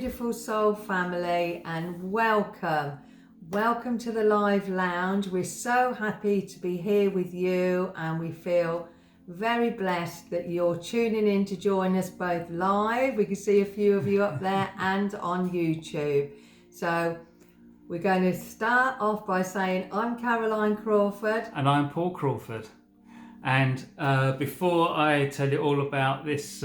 beautiful soul family, and welcome to the live lounge. We're so happy to be here with you, and we feel very blessed that you're tuning in to join us both live. We can see a few of you up there and on YouTube. So we're going to start off by saying I'm Caroline Crawford. And I'm Paul Crawford. And before I tell you all about this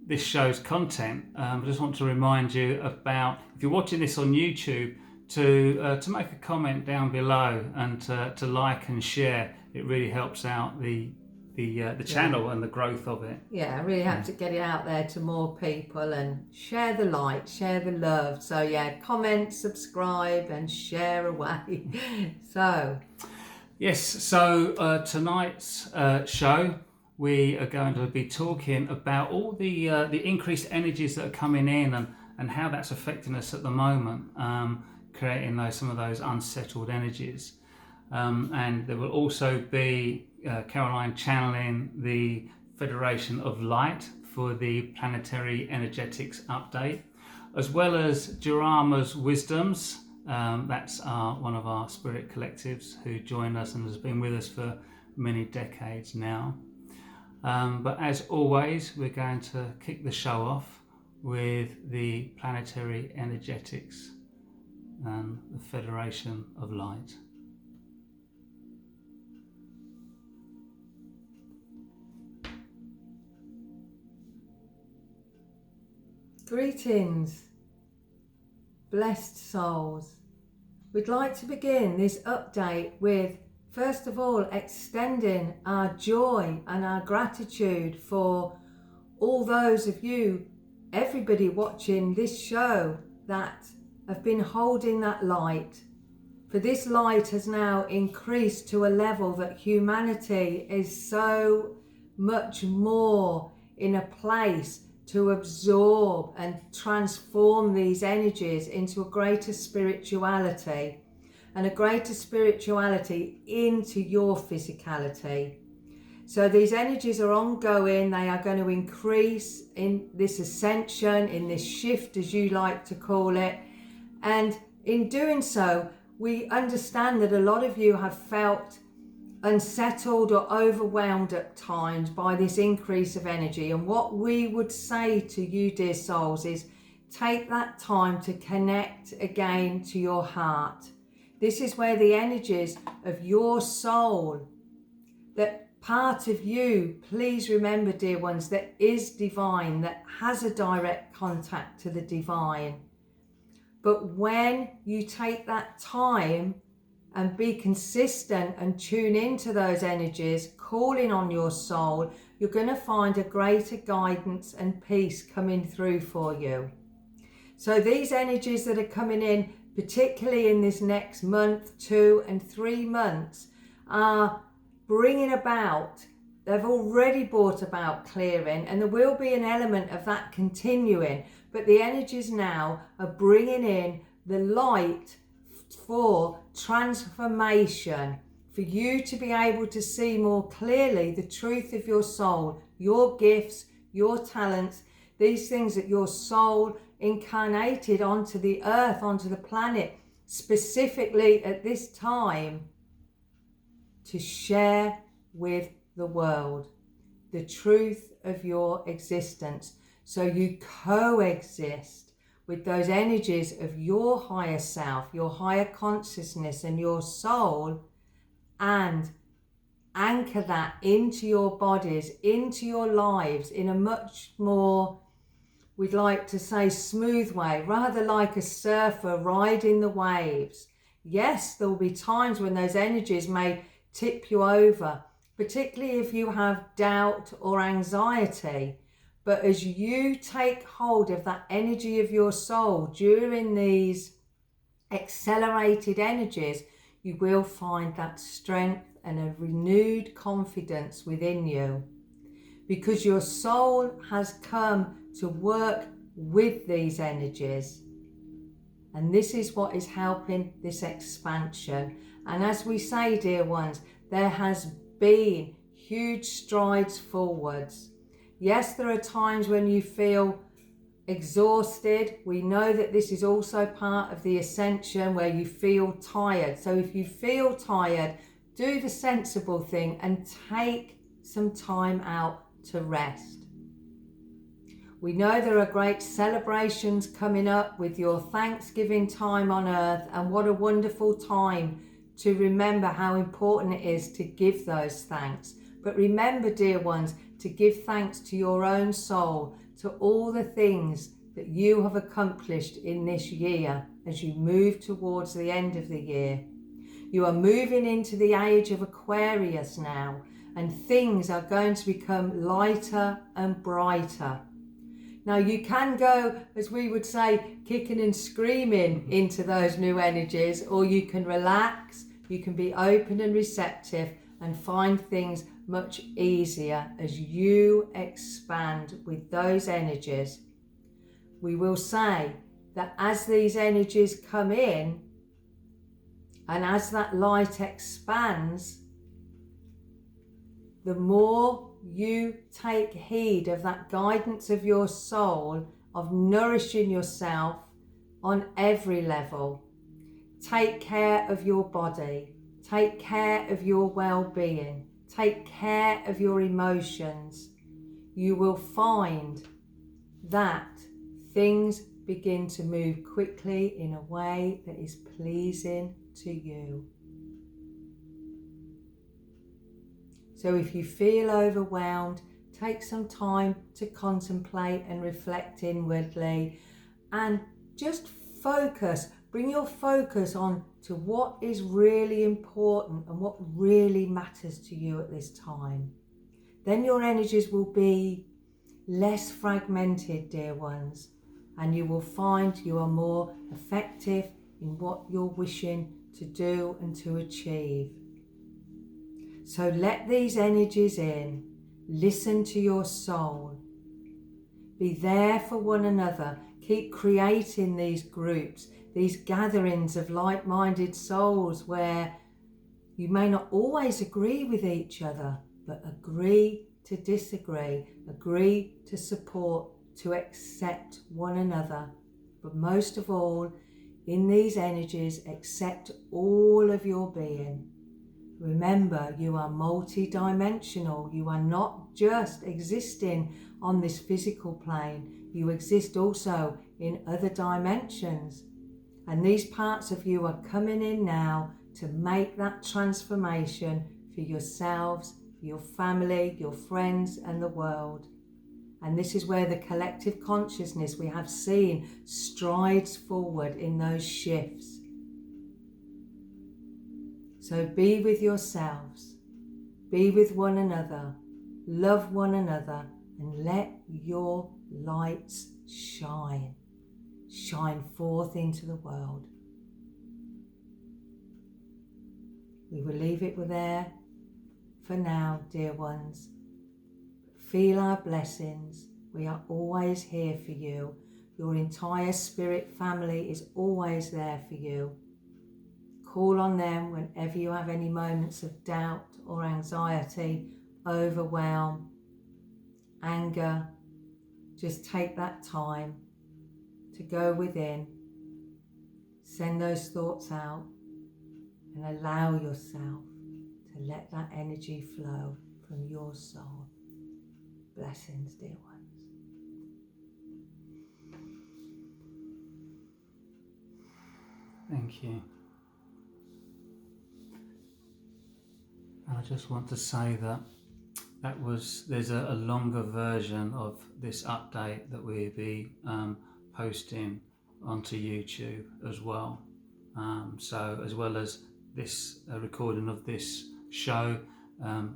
this show's content, I just want to remind you about, if you're watching this on YouTube, to make a comment down below and to like and share. It really helps out the channel and the growth of it. Yeah, I really have to get it out there to more people, and share the light, share the love. So yeah, comment, subscribe and share away. Yes, so tonight's show, we are going to be talking about all the increased energies that are coming in and how that's affecting us at the moment, creating some of those unsettled energies. And there will also be Caroline channeling the Federation of Light for the Planetary Energetics Update, as well as Jarama's Wisdoms. That's one of our spirit collectives who join us and has been with us for many decades now. But as always, we're going to kick the show off with the Planetary Energetics and the Federation of Light. Greetings, blessed souls. We'd like to begin this update with, first of all, extending our joy and our gratitude for all those of you, everybody watching this show, that have been holding that light. For this light has now increased to a level that humanity is so much more in a place to absorb and transform these energies into a greater spirituality, and a greater spirituality into your physicality. So these energies are ongoing. They are going to increase in this ascension, in this shift, as you like to call it. And in doing so, we understand that a lot of you have felt unsettled or overwhelmed at times by this increase of energy. And what we would say to you, dear souls, is take that time to connect again to your heart. This is where the energies of your soul, that part of you, please remember, dear ones, that is divine, that has a direct contact to the divine. But when you take that time and be consistent and tune into those energies, calling on your soul, you're going to find a greater guidance and peace coming through for you. So these energies that are coming in, particularly in this next month, 2 and 3 months, are bringing about, they've already brought about clearing, and there will be an element of that continuing, but the energies now are bringing in the light for transformation, for you to be able to see more clearly the truth of your soul, your gifts, your talents, these things that your soul incarnated onto the earth, onto the planet, specifically at this time, to share with the world the truth of your existence, so you coexist with those energies of your higher self, your higher consciousness and your soul, and anchor that into your bodies, into your lives in a much more, we'd like to say, smooth way, rather like a surfer riding the waves. Yes, there will be times when those energies may tip you over, particularly if you have doubt or anxiety. But as you take hold of that energy of your soul during these accelerated energies, you will find that strength and a renewed confidence within you, because your soul has come to work with these energies. And this is what is helping this expansion. And as we say, dear ones, there has been huge strides forwards. Yes, there are times when you feel exhausted. We know that this is also part of the ascension where you feel tired. So if you feel tired, do the sensible thing and take some time out to rest. We know there are great celebrations coming up with your Thanksgiving time on earth, and what a wonderful time to remember how important it is to give those thanks. But remember, dear ones, to give thanks to your own soul, to all the things that you have accomplished in this year as you move towards the end of the year. You are moving into the age of Aquarius now, and things are going to become lighter and brighter. Now you can go, as we would say, kicking and screaming into those new energies, or you can relax, you can be open and receptive and find things much easier as you expand with those energies. We will say that as these energies come in and as that light expands, the more you take heed of that guidance of your soul, of nourishing yourself on every level. Take care of your body, take care of your well-being, take care of your emotions. You will find that things begin to move quickly in a way that is pleasing to you. So if you feel overwhelmed, take some time to contemplate and reflect inwardly, and just focus, bring your focus on to what is really important and what really matters to you at this time. Then your energies will be less fragmented, dear ones, and you will find you are more effective in what you're wishing to do and to achieve. So let these energies in, listen to your soul, be there for one another, keep creating these groups, these gatherings of like-minded souls where you may not always agree with each other, but agree to disagree, agree to support, to accept one another. But most of all, in these energies, accept all of your being. Remember, you are multi-dimensional. You are not just existing on this physical plane. You exist also in other dimensions. And these parts of you are coming in now to make that transformation for yourselves, for your family, your friends, and the world. And this is where the collective consciousness we have seen strides forward in those shifts. So be with yourselves, be with one another, love one another, and let your lights shine. Shine forth into the world. We will leave it there for now, dear ones. Feel our blessings. We are always here for you. Your entire spirit family is always there for you. Call on them whenever you have any moments of doubt or anxiety, overwhelm, anger. Just take that time to go within, send those thoughts out, and allow yourself to let that energy flow from your soul. Blessings, dear ones. Thank you. I just want to say that there's a longer version of this update that we'll be posting onto YouTube as well. So as well as this recording of this show,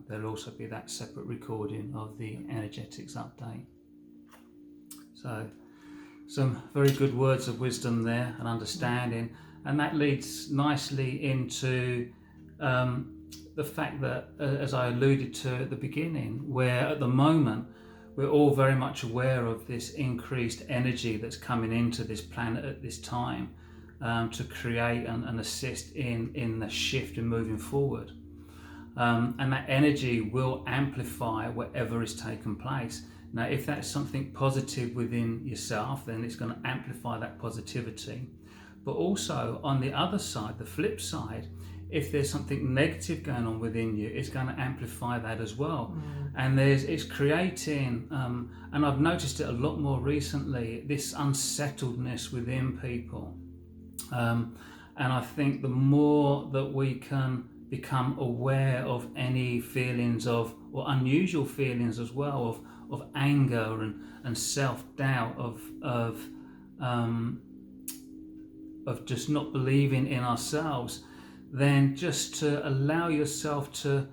there'll also be that separate recording of the energetics update. So some very good words of wisdom there and understanding, and that leads nicely into the fact that, as I alluded to at the beginning, where at the moment we're all very much aware of this increased energy that's coming into this planet at this time to create and assist in the shift and moving forward. And that energy will amplify whatever is taking place. Now, if that's something positive within yourself, then it's going to amplify that positivity. But also on the other side, the flip side, if there's something negative going on within you, it's going to amplify that as well. And it's creating, and I've noticed it a lot more recently, this unsettledness within people. And I think the more that we can become aware of any feelings of, or unusual feelings as well, of anger and self-doubt, of just not believing in ourselves, then just to allow yourself to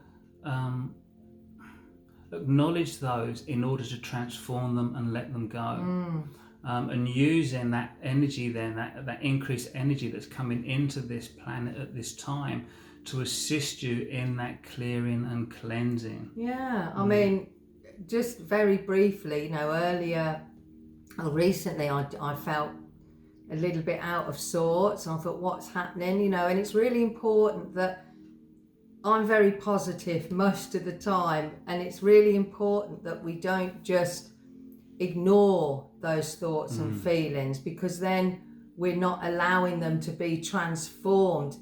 acknowledge those in order to transform them and let them go. And using that energy then, that increased energy that's coming into this planet at this time to assist you in that clearing and cleansing. Yeah, I mean, just very briefly, earlier or recently I felt a little bit out of sorts. I thought, what's happening? And it's really important that I'm very positive most of the time, and it's really important that we don't just ignore those thoughts and feelings, because then we're not allowing them to be transformed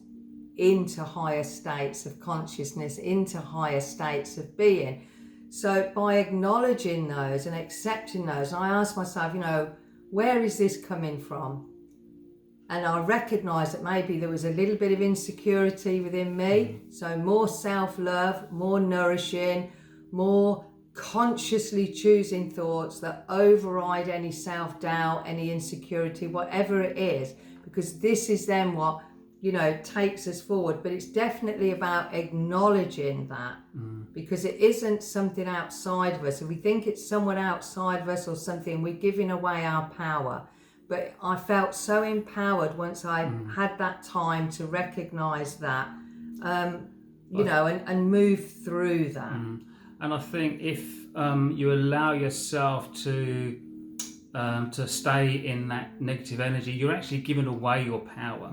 into higher states of consciousness, into higher states of being. So by acknowledging those and accepting those, I ask myself, where is this coming from? And I recognise that maybe there was a little bit of insecurity within me. So more self-love, more nourishing, more consciously choosing thoughts that override any self-doubt, any insecurity, whatever it is, because this is then what, takes us forward. But it's definitely about acknowledging that, because it isn't something outside of us. If we think it's someone outside of us or something, we're giving away our power. But I felt so empowered once I had that time to recognise that, and move through that. And I think if you allow yourself to stay in that negative energy, you're actually giving away your power.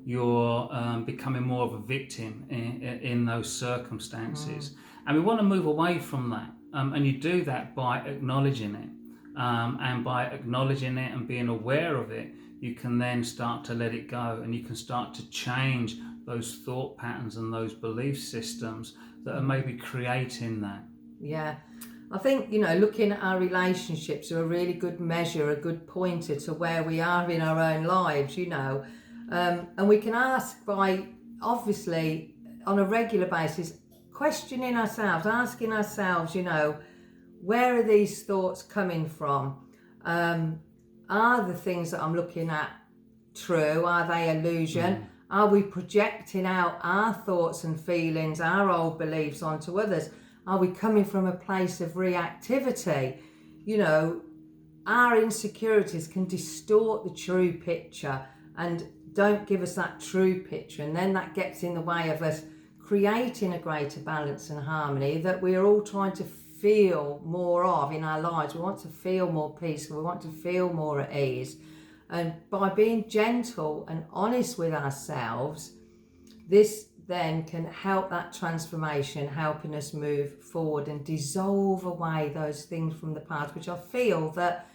You're becoming more of a victim in those circumstances. And we want to move away from that. And you do that by acknowledging it. And by acknowledging it and being aware of it, you can then start to let it go, and you can start to change those thought patterns and those belief systems that are maybe creating that. Yeah, I think, looking at our relationships are a really good measure, a good pointer to where we are in our own lives, and we can ask by, obviously, on a regular basis, questioning ourselves, asking ourselves, where are these thoughts coming from? Are the things that I'm looking at true? Are they illusion? Are we projecting out our thoughts and feelings, our old beliefs onto others? Are we coming from a place of reactivity? Our insecurities can distort the true picture and don't give us that true picture. And then that gets in the way of us creating a greater balance and harmony that we're all trying to feel more of in our lives. We want to feel more peaceful. We want to feel more at ease. And by being gentle and honest with ourselves, this then can help that transformation, helping us move forward and dissolve away those things from the past, which I feel that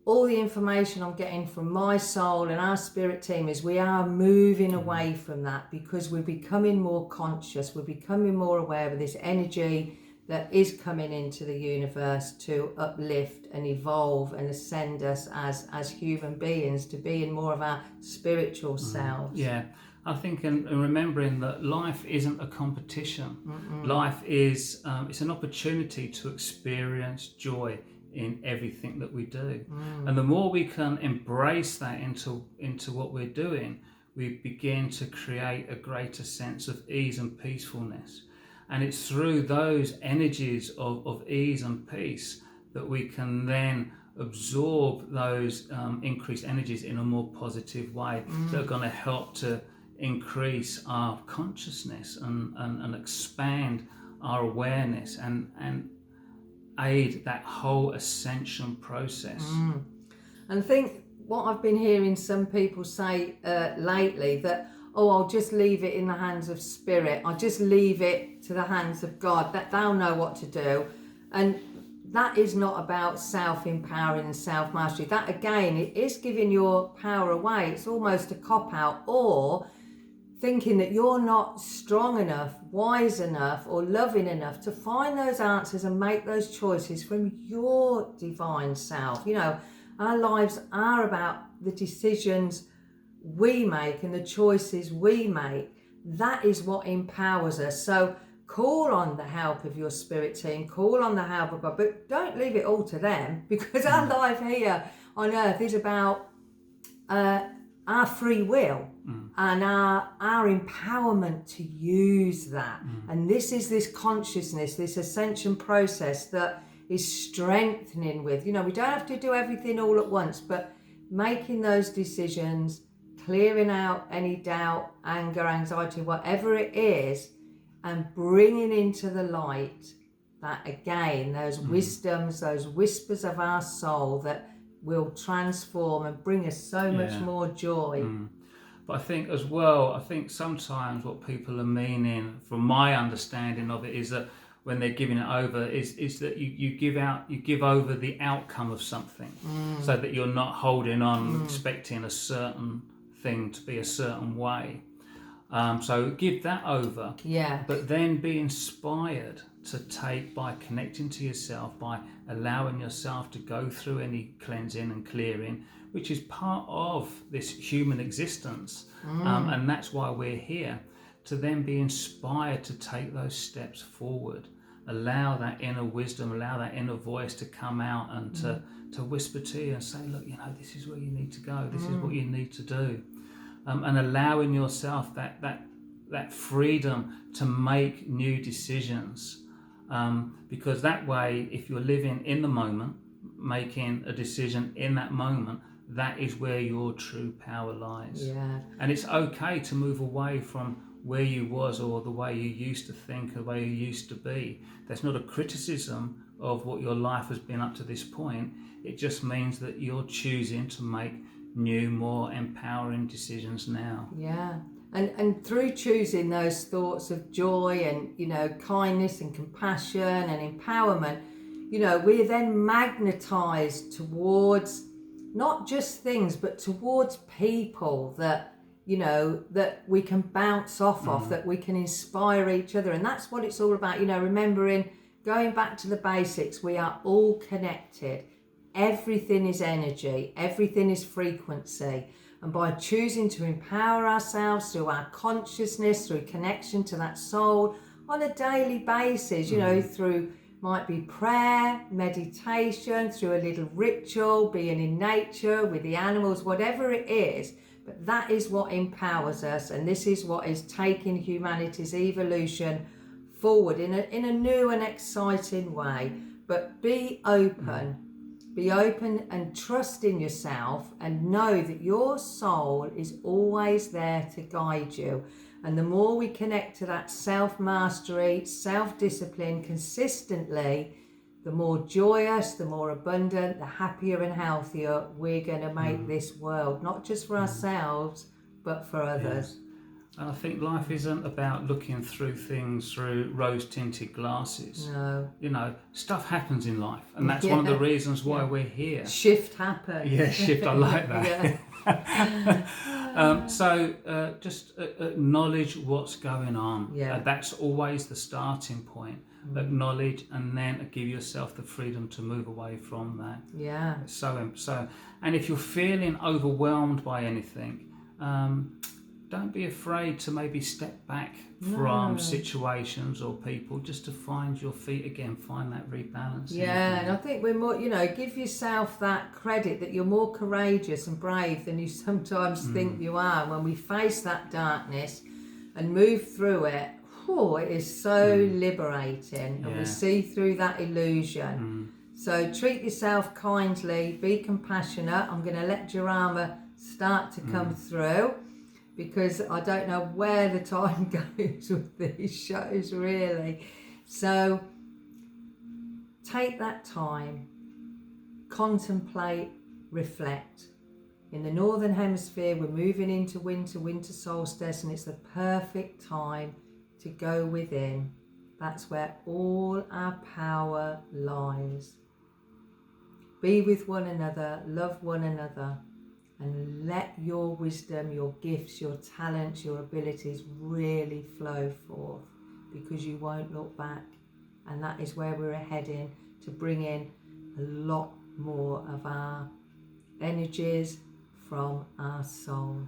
all the information I'm getting from my soul and our spirit team is we are moving away from that, because we're becoming more conscious, we're becoming more aware of this energy that is coming into the universe to uplift and evolve and ascend us as human beings to be in more of our spiritual selves. Yeah, I think, and remembering that life isn't a competition. Life is, it's an opportunity to experience joy in everything that we do. And the more we can embrace that into what we're doing, we begin to create a greater sense of ease and peacefulness. And it's through those energies of ease and peace that we can then absorb those increased energies in a more positive way that are going to help to increase our consciousness and expand our awareness and aid that whole ascension process. And I think what I've been hearing some people say lately, that I'll just leave it in the hands of spirit, I'll just leave it to the hands of God, that they'll know what to do. And that is not about self-empowering and self-mastery. That again, it is giving your power away. It's almost a cop-out, or thinking that you're not strong enough, wise enough, or loving enough to find those answers and make those choices from your divine self. You know, our lives are about the decisions we make and the choices we make. That is what empowers us. So call on the help of your spirit team, call on the help of God, but don't leave it all to them, because our life here on earth is about our free will and our empowerment to use that. And this is this consciousness, this ascension process that is strengthening with, you know, we don't have to do everything all at once, but making those decisions, clearing out any doubt, anger, anxiety, whatever it is, and bringing into the light that, again, those wisdoms, those whispers of our soul that will transform and bring us so much more joy. But I think as well, I think sometimes what people are meaning, from my understanding of it, is that when they're giving it over, is that you give over the outcome of something, so that you're not holding on expecting a certain thing to be a certain way. So give that over, but then be inspired to take, by connecting to yourself, by allowing yourself to go through any cleansing and clearing, which is part of this human existence, and that's why we're here, to then be inspired to take those steps forward. Allow that inner wisdom, allow that inner voice to come out and to whisper to you and say, look, you know, this is where you need to go, this is what you need to do. And allowing yourself that freedom to make new decisions, because that way, if you're living in the moment, making a decision in that moment, that is where your true power lies. And it's okay to move away from where you was, or the way you used to think, the way you used to be. That's not a criticism of what your life has been up to this point. It just means that you're choosing to make new, more empowering decisions now. And through choosing those thoughts of joy and, you know, kindness and compassion and empowerment, you know, we're then magnetized towards not just things, but towards people that, you know, that we can bounce off of, that we can inspire each other. And that's what it's all about, you know, remembering, going back to the basics, we are all connected. Everything is energy, everything is frequency. And by choosing to empower ourselves through our consciousness, through connection to that soul on a daily basis, you know, through, might be prayer, meditation, through a little ritual, being in nature with the animals, whatever it is, but that is what empowers us. And this is what is taking humanity's evolution forward in a new and exciting way. But be open. Be open and trust in yourself, and know that your soul is always there to guide you. And the more we connect to that self-mastery, self-discipline consistently, the more joyous, the more abundant, the happier and healthier we're going to make this world, not just for ourselves, but for others. And I think life isn't about looking through things through rose-tinted glasses. No. You know, stuff happens in life, and that's one of the reasons why we're here. Shift happens. Yeah, shift, I like that. So just acknowledge what's going on. That's always the starting point. Acknowledge, and then give yourself the freedom to move away from that. So, and if you're feeling overwhelmed by anything, don't be afraid to maybe step back from situations or people, just to find your feet again, find that rebalance. And I think we're more, you know, give yourself that credit that you're more courageous and brave than you sometimes think you are. When we face that darkness and move through it, it is so liberating, and we see through that illusion. So treat yourself kindly, be compassionate. I'm going to let Jarama start to come through, because I don't know where the time goes with these shows, really. So take that time, contemplate, reflect. In the Northern Hemisphere, we're moving into winter solstice, and it's the perfect time to go within, That's where all our power lies. Be with one another, love one another, and let your wisdom, your gifts, your talents, your abilities really flow forth, because you won't look back. And that is where we're heading, to bring in a lot more of our energies from our soul.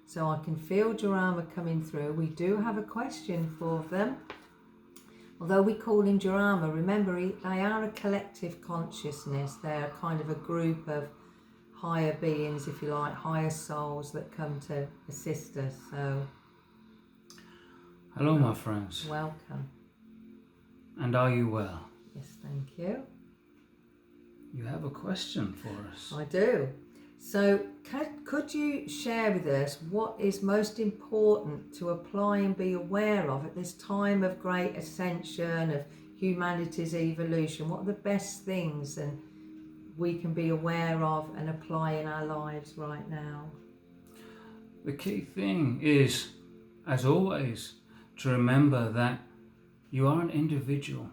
So I can feel Jarama coming through. We do have a question for them. Although we call him Jarama, remember they are a collective consciousness. They're kind of a group of higher beings, if you like, higher souls that come to assist us. So, hello, my friends. Welcome. And are you well? Yes, thank you. You have a question for us. I do. So could you share with us what is most important to apply and be aware of at this time of great ascension, of humanity's evolution? What are the best things and we can be aware of and apply in our lives right now? The key thing is, as always, to remember that you are an individual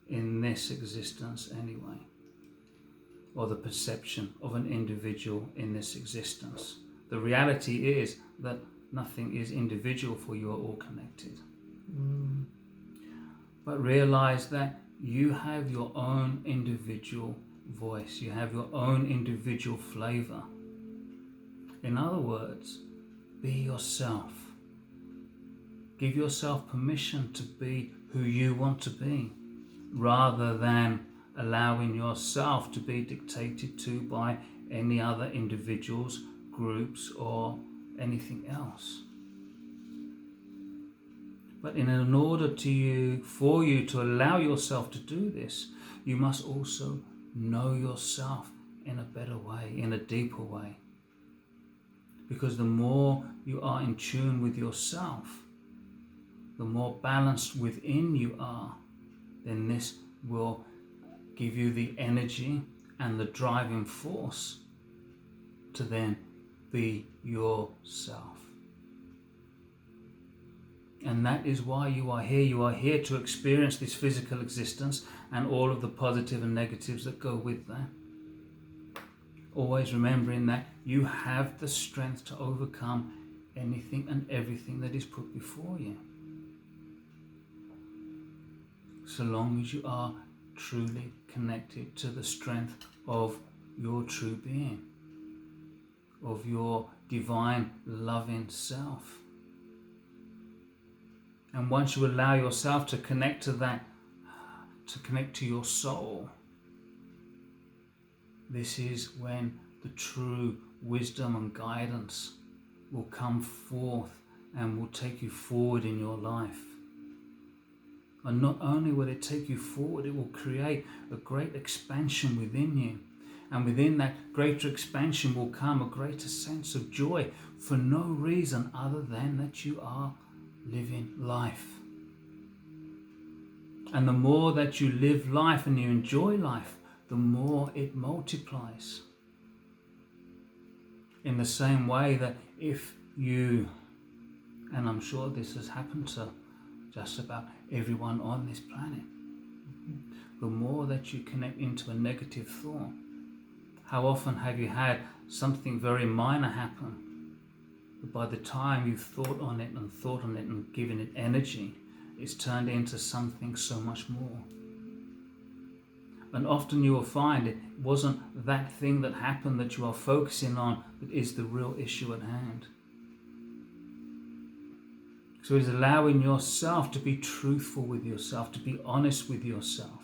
in this existence anyway, or the perception of an individual in this existence. The reality is that nothing is individual, for you are all connected. But realize that you have your own individual voice, you have your own individual flavor. In other words, be yourself. Give yourself permission to be who you want to be, rather than allowing yourself to be dictated to by any other individuals, groups, or anything else. But in order for you to allow yourself to do this, you must also know yourself in a better way, in a deeper way. Because the more you are in tune with yourself, the more balanced within you are, then this will give you the energy and the driving force to then be yourself. And that is why you are here. You are here to experience this physical existence and all of the positive and negatives that go with that. Always remembering that you have the strength to overcome anything and everything that is put before you, so long as you are truly connected to the strength of your true being, of your divine loving self. And once you allow yourself to connect to that, to connect to your soul, this is when the true wisdom and guidance will come forth and will take you forward in your life. And not only will it take you forward, it will create a great expansion within you. And within that greater expansion will come a greater sense of joy, for no reason other than that you are living life. And the more that you live life and you enjoy life, the more it multiplies. In the same way that if you, and I'm sure this has happened to just about everyone on this planet, the more that you connect into a negative thought, how often have you had something very minor happen, but by the time you've thought on it and given it energy, it's turned into something so much more. And often you will find it wasn't that thing that happened that you are focusing on that is the real issue at hand. So it is allowing yourself to be truthful with yourself, to be honest with yourself.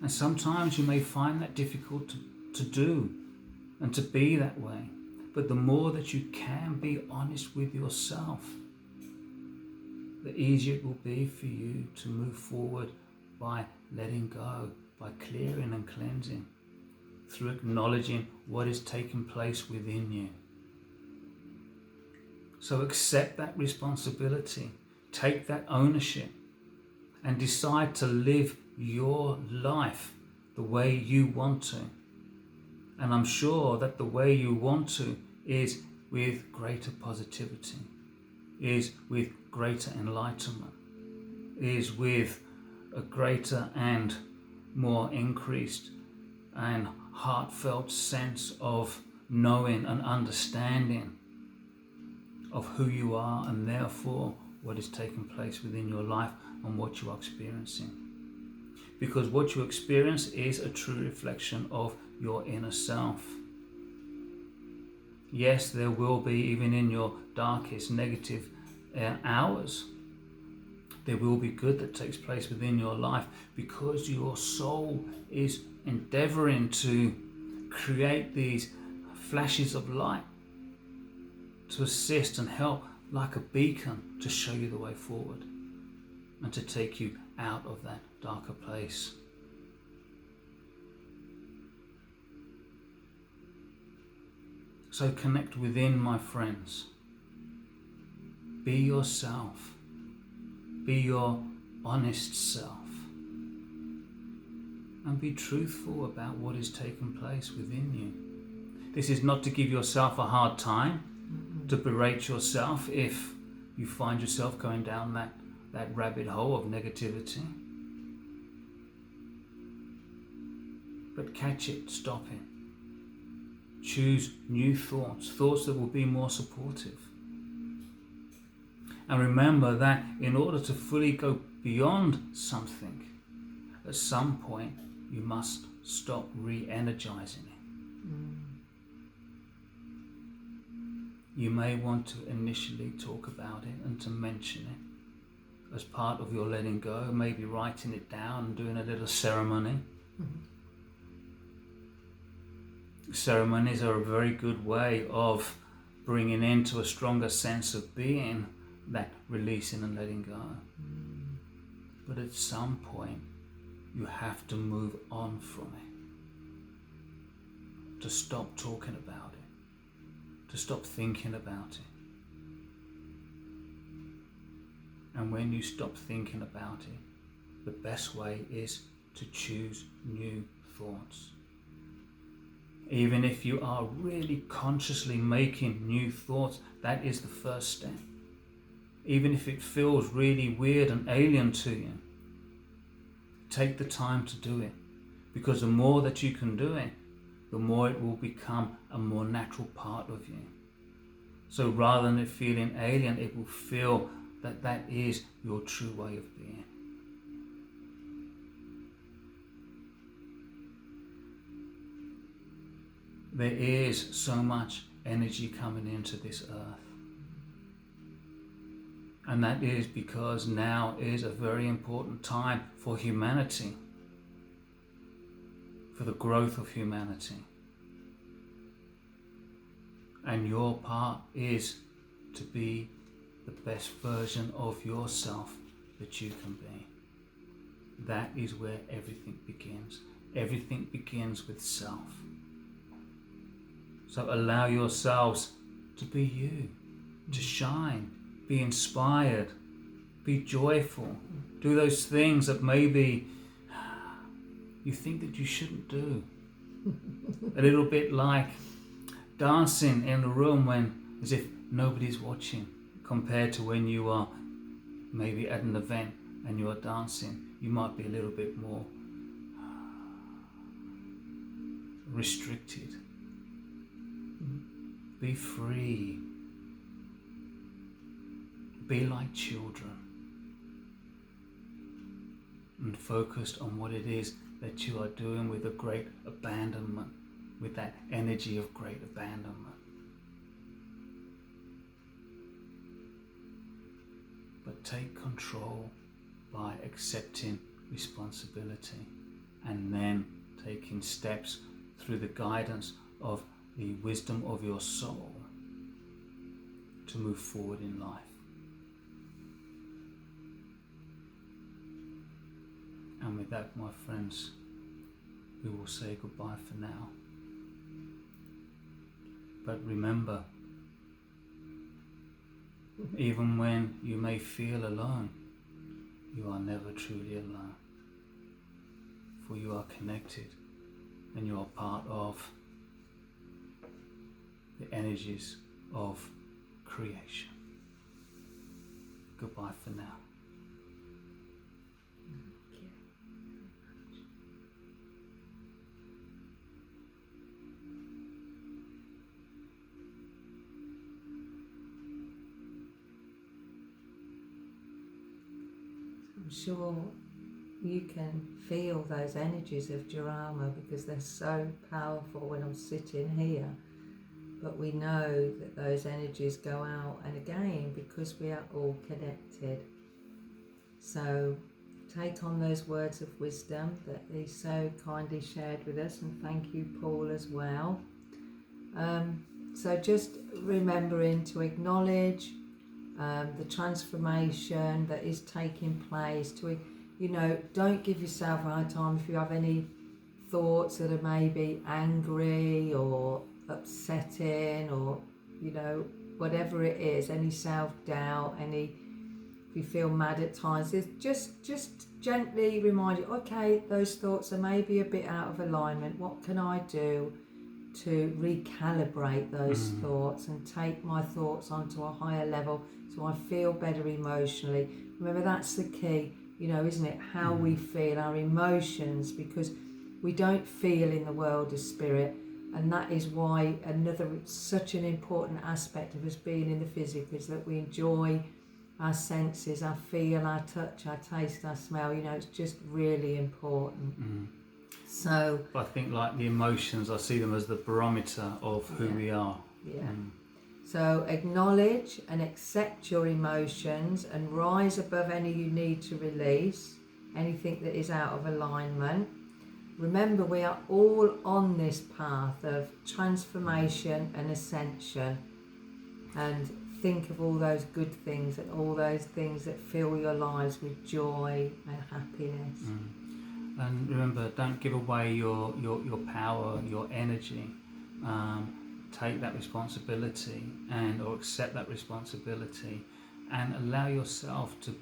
And sometimes you may find that difficult to do and to be that way. But the more that you can be honest with yourself, the easier it will be for you to move forward by letting go, by clearing and cleansing, through acknowledging what is taking place within you. So accept that responsibility, take that ownership, and decide to live your life the way you want to. And I'm sure that the way you want to is with greater positivity, is with greater enlightenment, is with a greater and more increased and heartfelt sense of knowing and understanding of who you are, and therefore what is taking place within your life and what you are experiencing. Because what you experience is a true reflection of your inner self. Yes, there will be, even in your darkest negative hours, there will be good that takes place within your life, because your soul is endeavoring to create these flashes of light to assist and help, like a beacon, to show you the way forward and to take you out of that darker place. So connect within, my friends. Be yourself. Be your honest self. And be truthful about what is taking place within you. This is not to give yourself a hard time, to berate yourself if you find yourself going down that rabbit hole of negativity. But catch it, stop it. Choose new thoughts that will be more supportive. And remember that in order to fully go beyond something, at some point you must stop re-energizing it. You may want to initially talk about it and to mention it as part of your letting go, maybe writing it down and doing a little ceremony. Ceremonies are a very good way of bringing into a stronger sense of being that releasing and letting go. But at some point, you have to move on from it, to stop talking about it, to stop thinking about it. And when you stop thinking about it, the best way is to choose new thoughts. Even if you are really consciously making new thoughts, that is the first step. Even if it feels really weird and alien to you, take the time to do it. Because the more that you can do it, the more it will become a more natural part of you. So rather than it feeling alien, it will feel that that is your true way of being. There is so much energy coming into this earth. And that is because now is a very important time for humanity, for the growth of humanity. And your part is to be the best version of yourself that you can be. That is where everything begins. Everything begins with self. So allow yourselves to be you, to shine, be inspired, be joyful. Do those things that maybe you think that you shouldn't do. A little bit like dancing in a room when as if nobody's watching, compared to when you are maybe at an event and you are dancing. You might be a little bit more restricted. Be free. Be like children. And focused on what it is that you are doing with a great abandonment, with that energy of great abandonment. But take control by accepting responsibility and then taking steps through the guidance of the wisdom of your soul to move forward in life. And with that, my friends, we will say goodbye for now. But remember, even when you may feel alone, you are never truly alone. For you are connected and you are part of the energies of creation. Goodbye for now. I'm sure you can feel those energies of Dharma because they're so powerful when I'm sitting here. But we know that those energies go out and again because we are all connected. So take on those words of wisdom that he so kindly shared with us, and thank you, Paul, as well. So just remembering to acknowledge the transformation that is taking place, to, don't give yourself a hard time if you have any thoughts that are maybe angry or upsetting, or whatever it is, any self-doubt, if you feel mad at times, just gently remind you, okay, those thoughts are maybe a bit out of alignment. What can I do to recalibrate those thoughts and take my thoughts onto a higher level so I feel better emotionally? Remember, that's the key, isn't it? How we feel, our emotions, because we don't feel in the world of spirit, and that is why such an important aspect of us being in the physical is that we enjoy our senses, our feel, our touch, our taste, our smell. It's just really important. So I think like the emotions, I see them as the barometer of who we are. So acknowledge and accept your emotions and rise above any you need to release, anything that is out of alignment. Remember, we are all on this path of transformation and ascension, and think of all those good things and all those things that fill your lives with joy and happiness. And remember, don't give away your power, your energy. Take that responsibility or accept that responsibility, and allow yourself to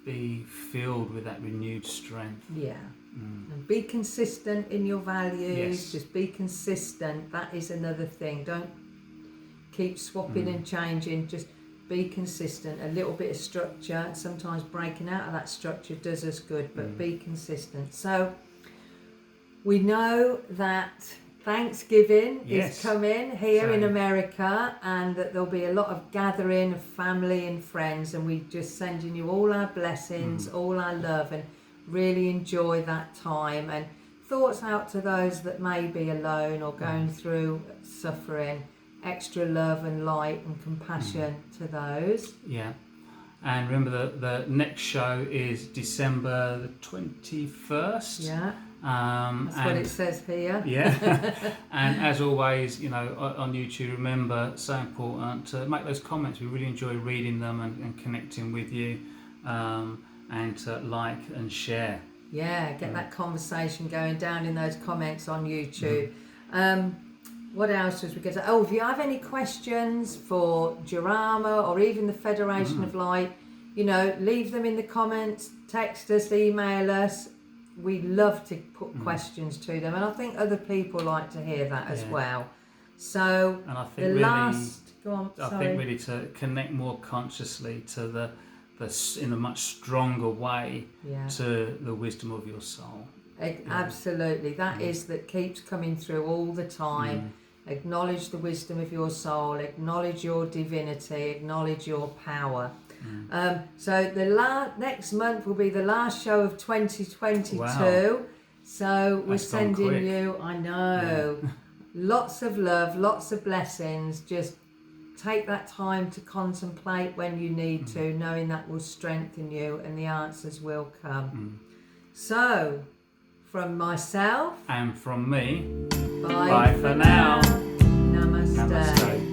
be filled with that renewed strength. And be consistent in your values. Just be consistent. That is another thing. Don't keep swapping and changing. Just be consistent. A little bit of structure, sometimes breaking out of that structure does us good, but be consistent. So we know that Thanksgiving is coming here in America, and that there'll be a lot of gathering of family and friends, and we just sending you all our blessings, all our love, and really enjoy that time. And thoughts out to those that may be alone or going through suffering. Extra love and light and compassion to those. And remember the next show is December the 21st. That's what it says here. And as always, on YouTube, remember, so important to make those comments. We really enjoy reading them and connecting with you, and to like and share. Get that conversation going down in those comments on YouTube. What else was we going to say? If you have any questions for Dharma or even the Federation of Light, leave them in the comments, text us, email us. We love to put questions to them, and I think other people like to hear that as well. So, and I think think really to connect more consciously to the in a much stronger way to the wisdom of your soul. Absolutely, that is that keeps coming through all the time. Acknowledge the wisdom of your soul, acknowledge your divinity, acknowledge your power. So the next month will be the last show of 2022. Wow. So we're sending you, I know, lots of love, lots of blessings. Just take that time to contemplate when you need to, knowing that will strengthen you and the answers will come. So, from myself and from me, bye for now. Namaste.